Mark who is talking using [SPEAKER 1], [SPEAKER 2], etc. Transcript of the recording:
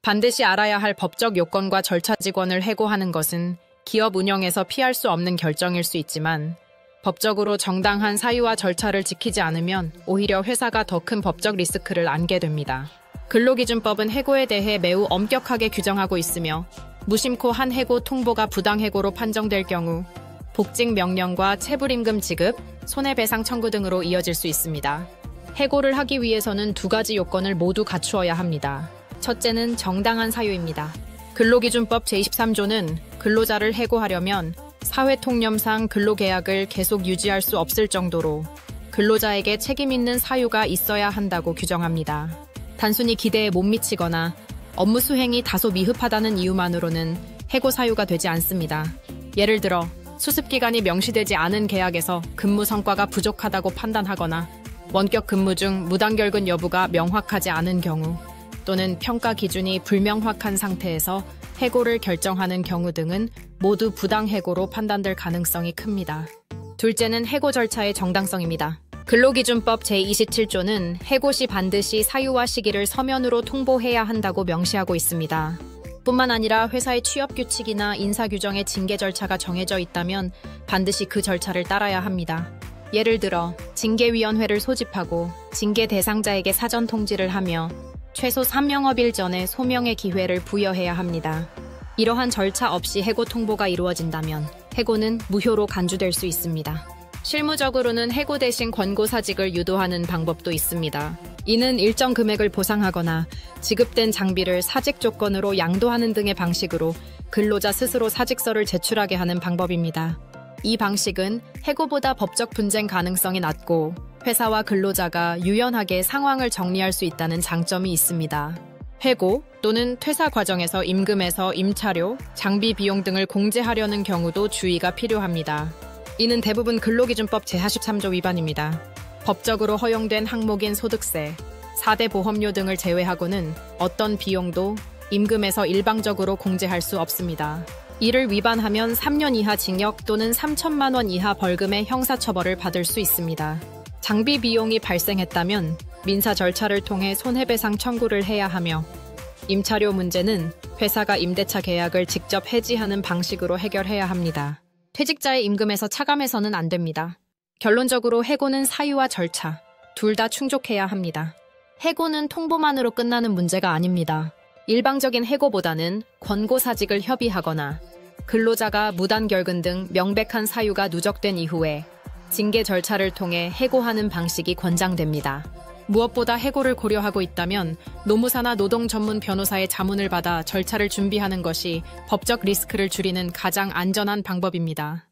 [SPEAKER 1] 반드시 알아야 할 법적 요건과 절차 직원을 해고하는 것은 기업 운영에서 피할 수 없는 결정일 수 있지만 법적으로 정당한 사유와 절차를 지키지 않으면 오히려 회사가 더 큰 법적 리스크를 안게 됩니다. 근로기준법은 해고에 대해 매우 엄격하게 규정하고 있으며 무심코 한 해고 통보가 부당해고로 판정될 경우 복직 명령과 체불임금 지급, 손해배상 청구 등으로 이어질 수 있습니다. 해고를 하기 위해서는 두 가지 요건을 모두 갖추어야 합니다. 첫째는 정당한 사유입니다. 근로기준법 제23조는 근로자를 해고하려면 사회통념상 근로계약을 계속 유지할 수 없을 정도로 근로자에게 책임 있는 사유가 있어야 한다고 규정합니다. 단순히 기대에 못 미치거나 업무 수행이 다소 미흡하다는 이유만으로는 해고 사유가 되지 않습니다. 예를 들어 수습기간이 명시되지 않은 계약에서 근무 성과가 부족하다고 판단하거나 원격 근무 중 무단결근 여부가 명확하지 않은 경우 또는 평가 기준이 불명확한 상태에서 해고를 결정하는 경우 등은 모두 부당해고로 판단될 가능성이 큽니다. 둘째는 해고 절차의 정당성입니다. 근로기준법 제27조는 해고 시 반드시 사유와 시기를 서면으로 통보해야 한다고 명시하고 있습니다. 뿐만 아니라 회사의 취업규칙이나 인사규정의 징계 절차가 정해져 있다면 반드시 그 절차를 따라야 합니다. 예를 들어 징계위원회를 소집하고 징계 대상자에게 사전 통지를 하며 최소 3영업일 전에 소명의 기회를 부여해야 합니다. 이러한 절차 없이 해고 통보가 이루어진다면 해고는 무효로 간주될 수 있습니다. 실무적으로는 해고 대신 권고사직을 유도하는 방법도 있습니다. 이는 일정 금액을 보상하거나 지급된 장비를 사직 조건으로 양도하는 등의 방식으로 근로자 스스로 사직서를 제출하게 하는 방법입니다. 이 방식은 해고보다 법적 분쟁 가능성이 낮고 회사와 근로자가 유연하게 상황을 정리할 수 있다는 장점이 있습니다. 해고 또는 퇴사 과정에서 임금에서 임차료, 장비 비용 등을 공제하려는 경우도 주의가 필요합니다. 이는 대부분 근로기준법 제43조 위반입니다. 법적으로 허용된 항목인 소득세, 4대 보험료 등을 제외하고는 어떤 비용도 임금에서 일방적으로 공제할 수 없습니다. 이를 위반하면 3년 이하 징역 또는 3천만 원 이하 벌금의 형사처벌을 받을 수 있습니다. 장비 비용이 발생했다면 민사 절차를 통해 손해배상 청구를 해야 하며 임차료 문제는 회사가 임대차 계약을 직접 해지하는 방식으로 해결해야 합니다. 퇴직자의 임금에서 차감해서는 안 됩니다. 결론적으로 해고는 사유와 절차, 둘 다 충족해야 합니다. 해고는 통보만으로 끝나는 문제가 아닙니다. 일방적인 해고보다는 권고사직을 협의하거나 근로자가 무단결근 등 명백한 사유가 누적된 이후에 징계 절차를 통해 해고하는 방식이 권장됩니다. 무엇보다 해고를 고려하고 있다면 노무사나 노동 전문 변호사의 자문을 받아 절차를 준비하는 것이 법적 리스크를 줄이는 가장 안전한 방법입니다.